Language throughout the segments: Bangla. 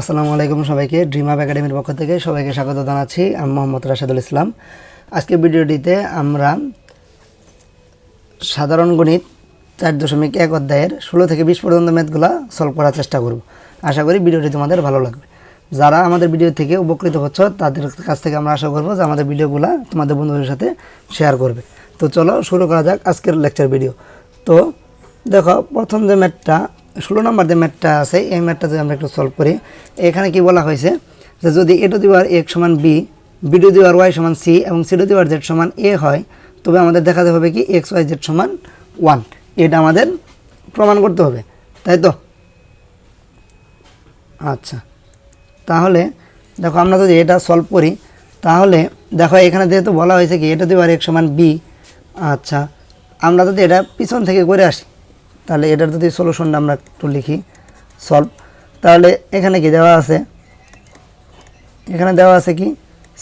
আসসালামু আলাইকুম সবাইকে ড্রিম আপ একাডেমির পক্ষ থেকে সবাইকে স্বাগত জানাচ্ছি। আমি মোহাম্মদ রাশেদুল ইসলাম। আজকের ভিডিওটিতে আমরা সাধারণ গণিত 4.1 অধ্যায়ের 16 থেকে 20 পর্যন্ত ম্যাথগুলো সলভ করার চেষ্টা করব। আশা করি ভিডিওটি তোমাদের ভালো লাগবে। যারা আমাদের ভিডিও থেকে উপকৃত হচ্ছ তাদের কাছ থেকে আমরা আশা করব যে আমাদের ভিডিওগুলো তোমাদের বন্ধুদের সাথে শেয়ার করবে। তো চলো শুরু করা যাক আজকের লেকচার ভিডিও। তো দেখো, প্রথম যে ম্যাথটা 16 নম্বর যে ম্যাথটা আছে, এই ম্যাথটা যদি আমরা একটু সলভ করি, এখানে কি বলা হয়েছে যে যদি a two the power x সমান b, b two the power y সমান c এবং c two the power z সমান a হয়, তবে আমাদের দেখাতে হবে কি x y z সমান 1। এটা আমাদের প্রমাণ করতে হবে, তাই তো? আচ্ছা, তাহলে দেখো আমরা যদি এটা সলভ করি, তাহলে দেখো এখানে যেহেতু বলা হয়েছে কি a two the power x সমান b। আচ্ছা, আমরা যদি এটা পিছন থেকে করে আসি, তাহলে এটার যদি সলিউশনটা আমরা একটু লিখি সলভ, তাহলে এখানে কি দেওয়া আছে, এখানে দেওয়া আছে কি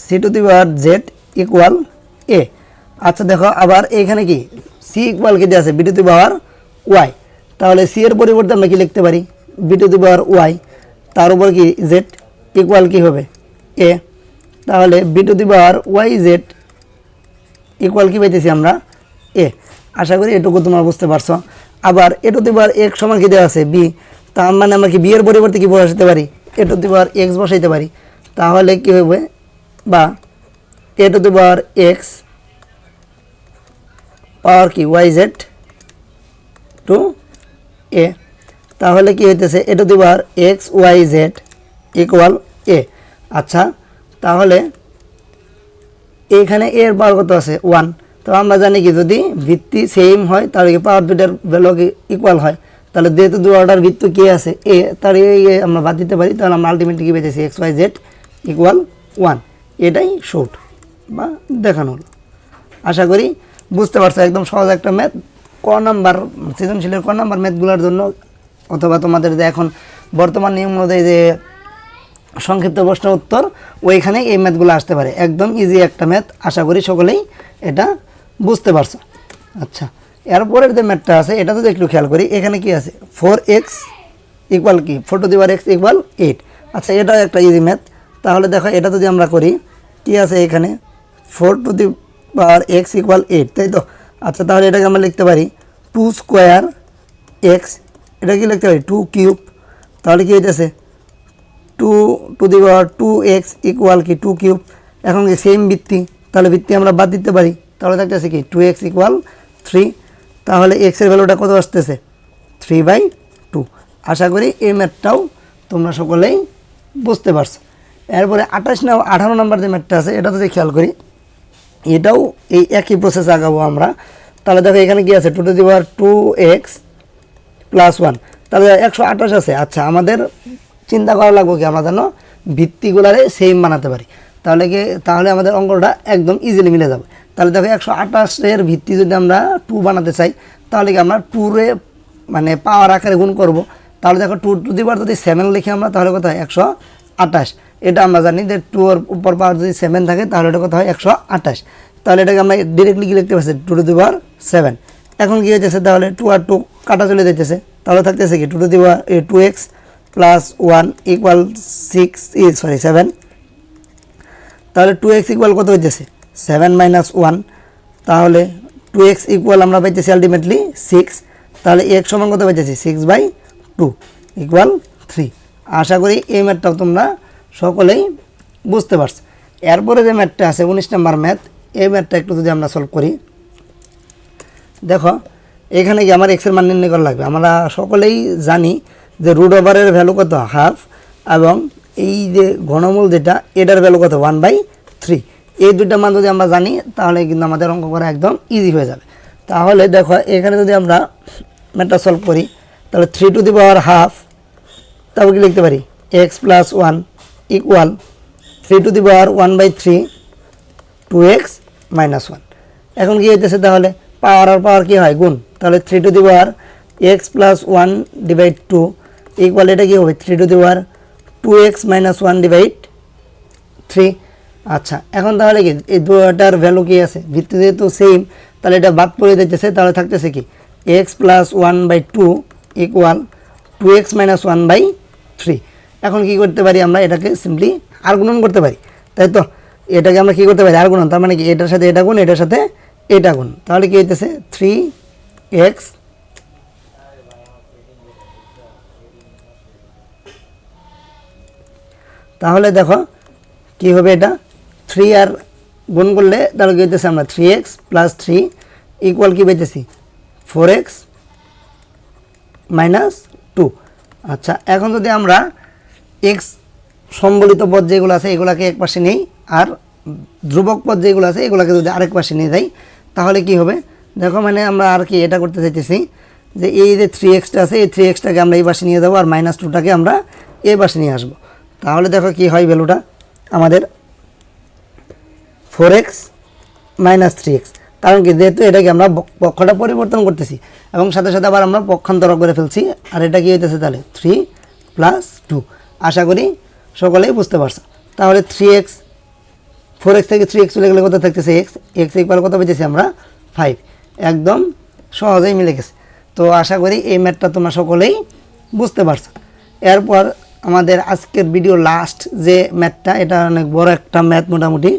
c two the power z equal a। আচ্ছা দেখো, আবার এখানে কি c ইকুয়াল কি দেওয়া আছে b two the power y, তাহলে c এর পরিবর্তে আমরা কি লিখতে পারি b two the power y, তার উপর কি z ইকুয়াল কি হবে a, তাহলে b two the power y z equal কি পাইতেছি আমরা a। আশা করি এটুকু তোমরা বুঝতে পারছো। আবার a two the power x সমান কি দেওয়া আছে b, তার মানে আমরা কি b এর পরিবর্তে কি বসাতে পারি a two the power x বসাইতে পারি, তাহলে কি হবে বা a two the power x পাওয়ার কি yz টু a, তাহলে কি হইতেছে a two the power x yz equal a। আচ্ছা, তাহলে এখানে a এর পাওয়ার কত আছে 1, তো আমরা জানি কি যদি ভিত্তি সেম হয় তাহলে কি পাওয়ার দুটার ভ্যালু কি ইকুয়াল হয়, তাহলে যেহেতু দুটার ভিত্তি কি আছে a, তার আমরা বাদ দিতে পারি, তাহলে আমরা আলটিমেটলি কি পেয়েছি x y z ইকুয়াল 1। এটাই শর্ট বা দেখানো হলো। আশা করি বুঝতে পারছো, একদম সহজ একটা ম্যাথ। ক নাম্বার সৃজনশীলের ক নাম্বার ম্যাথগুলোর জন্য, অথবা তোমাদের যে এখন বর্তমান নিয়ম অনুযায়ী যে সংক্ষিপ্ত প্রশ্ন উত্তর, ওইখানে এই ম্যাথগুলো আসতে পারে। একদম ইজি একটা ম্যাথ, আশা করি সকলেই এটা বুঝতে পারছো। আচ্ছা, এরপরের যে ম্যাথটা আছে এটা যদি একটু খেয়াল করি, এখানে কি আছে 4x ইকুয়াল কি 4 two the power x equal 8। আচ্ছা, এটাও একটা ইজি ম্যাথ। তাহলে দেখো এটা যদি আমরা করি, কি আছে এখানে 4 two the power x equal 8, তাই তো? আচ্ছা, তাহলে এটাকে আমরা লিখতে পারি 2 স্কোয়ার x, এটা কি লিখতে পারি 2 কিউব, তাহলে কি হইতেছে 2 to the power 2x equal কি 2 কিউব। এখন কি সেম ভিত্তি, তাহলে ভিত্তি আমরা বাদ দিতে পারি, তাহলে থাকতেছে কি 2x ইকুয়াল 3, তাহলে x এর ভ্যালুটা কত আসতেছে 3/2। আশা করি এই ম্যাথটাও তোমরা সকলেই বুঝতে পারছো। এরপরে 18 নম্বর যে ম্যাথটা আছে এটা যদি খেয়াল করি, এটাও এই একই প্রসেস আগাবো আমরা। তাহলে দেখো এখানে কি আছে 2 to the power 2x plus 1, তাহলে 128 আছে। আচ্ছা, আমাদের চিন্তা করা লাগবে কি আমরা যেন ভিত্তিগুলারে সেম বানাতে পারি, তাহলে আমাদের অঙ্কটা একদম ইজিলি মিলে যাবে। তাহলে দেখো 128 ভিত্তি যদি আমরা 2 বানাতে চাই, তাহলে কি আমরা 2 রে মানে পাওয়ার আকারে গুণ করব। তাহলে দেখো 2 টু দি পাওয়ার যদি 7 লিখি আমরা, তাহলে কত হয় 128। এটা আমরা জানি যে 2 এর উপর পাওয়ার যদি 7 থাকে তাহলে এটা কত হয় 128। তাহলে এটাকে আমরা ডিরেক্টলি কি লিখতে পারছি 2 টু দি পাওয়ার 7। এখন কি হইতেছে, তাহলে 2 আর 2 কাটা চলে যাইতেছে, তাহলে থাকতেছে কি 2 to the power 2x plus 1 equal 7। তাহলে 2x ইকুয়াল কত হইতেছে 7 মাইনাস 1, তাহলে 2x ইকুয়াল আমরা পাইতেছি আলটিমেটলি 6, তাহলে x সমান কত পাইতেছি 6/2 ইকুয়াল 3। আশা করি এই ম্যাথটাও তোমরা সকলেই বুঝতে পারছো। এরপরে যে ম্যাথটা আছে 19 নম্বর ম্যাথ, এই ম্যাথটা একটু যদি আমরা সলভ করি, দেখো এখানে কি আমার x এর মান নির্ণয় করা লাগবে। আমরা সকলেই জানি যে রুট ওভারের ভ্যালু কত হাফ, এবং এই যে ঘনমূল যেটা এটার ভ্যালু কত 1/3। এই দুইটা মান যদি আমরা জানি তাহলে কিন্তু আমাদের অঙ্ক করা একদম ইজি হয়ে যাবে। তাহলে দেখো এখানে যদি আমরা ম্যাথটা সলভ করি, তাহলে 3 টু দি পাওয়ার হাফ, তারপর কি লিখতে পারি x plus 1 equal 3 two the power 1/3 2x minus 1। এখন কি হইতেছে, তাহলে পাওয়ার আর পাওয়ার কি হয় গুণ, তাহলে 3 two the power x plus 1/2 equal এটা কি হবে 3 two the power 2x minus 1/3। আচ্ছা, এখন তাহলে কি এই দুটার ভ্যালু কি আছে ভিত্তি যেহেতু সেম, তাহলে এটা বাদ পড়ে যাইতেছে, তাহলে থাকতেছে কি x plus 1/2 equal 2x minus 1/3। এখন কি করতে পারি আমরা এটাকে সিম্পলি আর গুণন করতে পারি, তাই তো? এটাকে আমরা কি করতে পারি আর গুণন, তার মানে কি এটার সাথে এটা গুণ, এটার সাথে এটা গুণ, তাহলে কি হইতেছে 3x তাহলে দেখো কি হবে, এটা 3 আর গুণ করলে তাহলে কি হইতেছে আমরা 3x প্লাস 3 ইকুয়াল কি পাইতেছি 4x মাইনাস 2। আচ্ছা, এখন যদি আমরা x সম্বলিত পদ যেগুলো আছে এগুলাকে এক পাশে নেই, আর ধ্রুবক পদ যেগুলো আছে এগুলাকে যদি আরেক পাশে নিয়ে যাই তাহলে কি হবে দেখো, মানে আমরা আর কি এটা করতে চাইতেছি যে এই যে 3xটা আছে এই 3xটাকে আমরা এই পাশে নিয়ে যাবো, আর মাইনাস 2টাকে আমরা এই পাশে নিয়ে আসবো। তাহলে দেখো কি হয়, ভ্যালুটা আমাদের 4x মাইনাস 3x, কারণ কি যেহেতু এটাকে আমরা পক্ষটা পরিবর্তন করতেছি এবং সাথে সাথে আবার আমরা পক্ষান্তর করে ফেলছি, আর এটা কি হইতেছে তাহলে 3 প্লাস 2। আশা করি সকলেই বুঝতে পারছো। তাহলে 3x 4x থেকে 3x চলে গেলে কত থাকতেছে x ইকুয়াল কত পেয়েছি আমরা 5, একদম সহজেই মিলে গেছে। তো আশা করি এই ম্যাথটা তোমরা সকলেই বুঝতে পারছো। এরপর আমাদের আজকের ভিডিও লাস্ট যে ম্যাথটা, এটা অনেক বড় একটা ম্যাথ মোটামুটি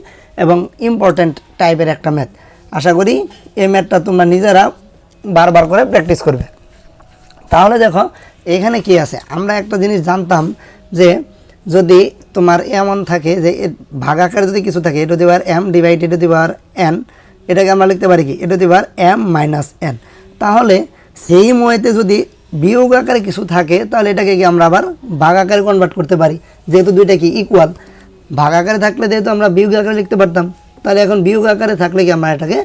এবং ইম্পর্ট্যান্ট টাইপের একটা ম্যাথ। আশা করি এই ম্যাথটা তোমরা নিজেরা বারবার করে প্র্যাকটিস করবে। তাহলে দেখো এখানে কি আছে, আমরা একটা জিনিস জানতাম যে যদি তোমার এমন থাকে যে ভাগাকারে যদি কিছু থাকে এটা দিবার m ডিভাইড এটা দিবার n, এটাকে আমরা লিখতে পারি কি এটা দিবার m মাইনাস n। তাহলে সেই ময়েতে যদি বিয়োগ আকারে কিছু থাকে তাহলে এটাকে কি আমরা আবার ভাগ আকারে কনভার্ট করতে পারি, যেহেতু দুইটা কি ইকুয়াল। ভাগ আকারে থাকলে যেহেতু আমরা বিয়োগ আকারে লিখতে পারতাম, তাহলে এখন বিয়োগ আকারে থাকলে কি আমরা এটাকে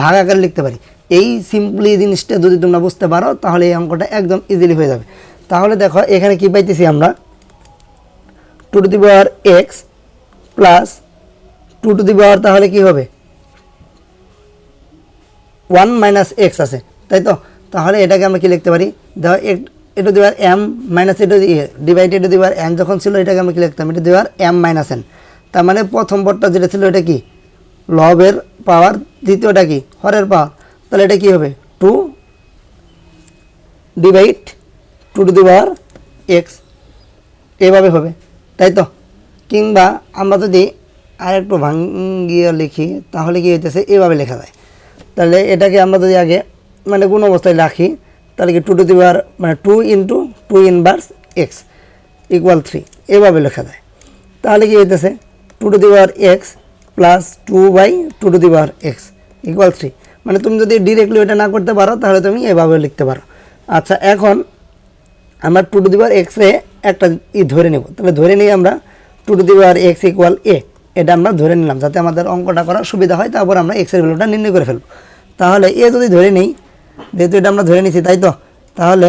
ভাগ আকারে লিখতে পারি। এই সিম্পলি জিনিসটা যদি তোমরা বুঝতে পারো তাহলে এই অঙ্কটা একদম ইজিলি হয়ে যাবে। তাহলে দেখো এখানে কি পাইতেছি আমরা 2 to the power x plus 2 to the power তাহলে কি হবে 1 মাইনাস x আছে, তাই তো? তাহলে এটাকে আমরা কি লিখতে পারি, দেখো এটা দিবার m মাইনাস এটা ডিভাইড এটা দিবার n যখন ছিল এটাকে আমরা কি লিখতাম এটা দিবার m মাইনাস n। তার মানে প্রথম পদটা যেটা ছিল এটা কি লবের পাওয়ার, দ্বিতীয়টা কি হরের পাওয়ার, তাহলে এটা কি হবে 2 divide 2 to the power x, এভাবে হবে, তাই তো? কিংবা আমরা যদি আর একটু ভাঙ্গিয়ে লিখি তাহলে কি হইতেছে এভাবে লেখা যায়। তাহলে এটাকে আমরা যদি আগে মানে কোন অবস্থায় রাখি তাহলে কি 2 টু দি পাওয়ার মানে 2 ইন্টু 2 ইনভার্স x ইকুয়াল 3, এভাবে লেখা যায়। তাহলে কি হইতেছে 2 to the power x plus 2 by 2 to the power x equal 3। মানে তুমি যদি ডিরেক্টলি এটা না করতে পারো তাহলে তুমি এভাবে লিখতে পারো। আচ্ছা, এখন আমরা 2 টু দি পাওয়ার x এ একটা ধরে নেব, তাহলে ধরে নিই আমরা 2 to the power x equal a, এটা আমরা ধরে নিলাম যাতে আমাদের অঙ্কটা করার সুবিধা হয়। তারপর আমরা x এর ভ্যালুটা নির্ণয় করে ফেলব। তাহলে a যদি ধরে নিই, যেহেতু এটা আমরা ধরে নিছি তাই তো, তাহলে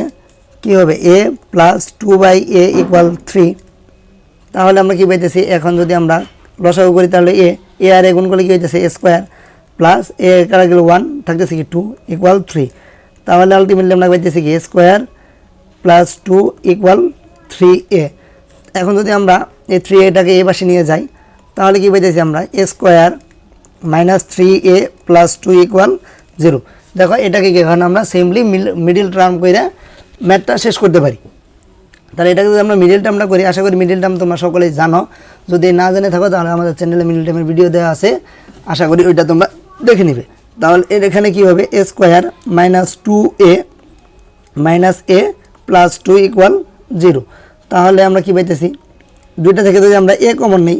কি হবে a plus 2 by a equal 3। তাহলে আমরা কি পাইতেছি, এখন যদি আমরা লসাগু করি তাহলে a আর a গুণ করলে কি হইতেছে a স্কোয়ার প্লাস a কারা গেল 1 থাকতেছে কি 2 ইকুয়াল 3। তাহলে আলটিমেটলি আমরা পাইতেছি কি a square plus 2 equal 3a। এখন যদি আমরা এই 3aটাকে এ পাশে নিয়ে যাই তাহলে কি পাইতেছি আমরা a square minus 3a plus 2 equal 0। দেখো এটাকে এখন আমরা সিম্পলি মিডিল টার্ম করে ম্যাথটা শেষ করতে পারি। তাহলে এটাকে যদি আমরা মিডিল টার্মটা করি, আশা করি মিডিল টার্ম তোমরা সকলেই জানো, যদি না জেনে থাকো তাহলে আমাদের চ্যানেলে মিডিল টার্মের ভিডিও দেওয়া আছে, আশা করি ওইটা তোমরা দেখে নিবে। তাহলে এখানে কি হবে a square minus 2a minus a plus 2 equal 0। তাহলে আমরা কি পাইতেছি, দুইটা থেকে যদি আমরা a কমন নিই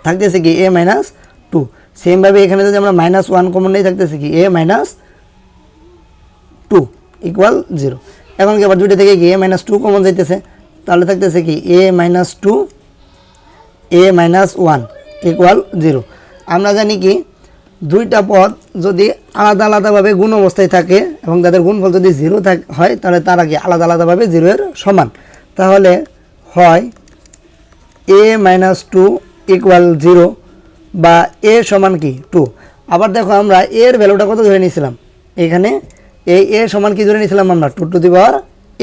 থাকতেছে কি a মাইনাস 2। সেমভাবে এখানে যদি আমরা মাইনাস 1 কমন নিই থাকতেছে কি a মাইনাস 2 ইকুয়াল 0। এখন কি আবার দুইটা থেকে কি a মাইনাস 2 কমন যাইতেছে, তাহলে থাকতেছে কি a minus 2 a minus 1 equal 0। আমরা জানি কি দুইটা পদ যদি আলাদা আলাদাভাবে গুণ অবস্থায় থাকে এবং তাদের গুণফল যদি 0 হয় তাহলে তারা কি আলাদা আলাদাভাবে 0 এর সমান। তাহলে হয় a মাইনাস 2 ইকুয়াল 0 বা a সমান কি 2। আবার দেখো আমরা a এর ভ্যালুটা কত ধরে নিয়েছিলাম, এখানে এই a সমান কি ধরে নিয়েছিলাম আমরা 2 টু দি পাওয়ার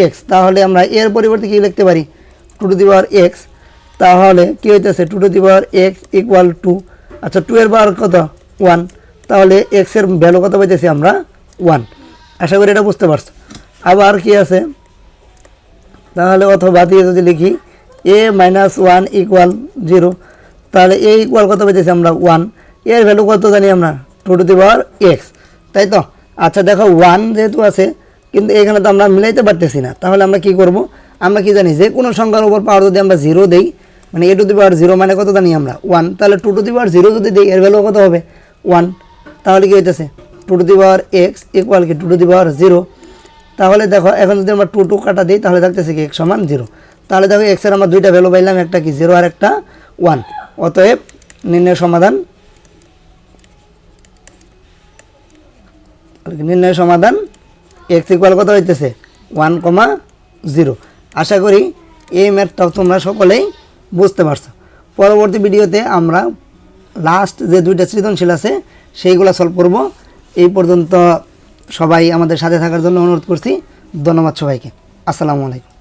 x। তাহলে আমরা এর পরিবর্তে কি লিখতে পারি 2 টু দি পাওয়ার x। তাহলে কি হইতেছে 2 to the power x equal 2। আচ্ছা 2 এর পাওয়ার কত 1, তাহলে x এর ভ্যালু কত পাইতেছি আমরা 1। আশা করি এটা বুঝতে পারছো। আবার কি আছে, তাহলে অথবা দিয়ে যদি লিখি এ মাইনাস ওয়ান ইকুয়াল 0, তাহলে এ ইকুয়াল কত পেয়েছি আমরা 1, এর ভ্যালু কত জানি আমরা 2^x, তাই তো। আচ্ছা দেখো 1 যেহেতু আছে কিন্তু এখানে তো আমরা মিলাইতে পারতেছি না, তাহলে আমরা কি করব, আমরা কি জানি যে কোনো সংখ্যার উপর পাওয়ার যদি আমরা 0 দেই, মানে a⁴ মানে কত জানি আমরা 1, তাহলে 2^0 যদি দেই এর ভ্যালু কত হবে 1, তাহলে কি হইতেছে 2^x ইকুয়াল কি 2^0। তাহলে দেখো এখন যদি আমরা 2 কাটা দিই তাহলে থাকতেছে কি x সমান 0, তাহলে দেখো x এর আমরা দুইটা ভ্যালু পাইলাম, একটা কি 0 আর একটা 1। অতএব নির্ণয় সমাধান x ইকুয়াল কত হইতেছে 1,0। আশা করি এই ম্যাথটাও তোমরা সকলেই বুঝতে পারছো। পরবর্তী ভিডিওতে আমরা লাস্ট যে দুইটা সৃজনশীল আছে সেইগুলো সলভ করব। এই পর্যন্ত সবাই আমাদের সাথে থাকার জন্য অনুরোধ করছি। ধন্যবাদ সবাইকে। আসসালামু আলাইকুম।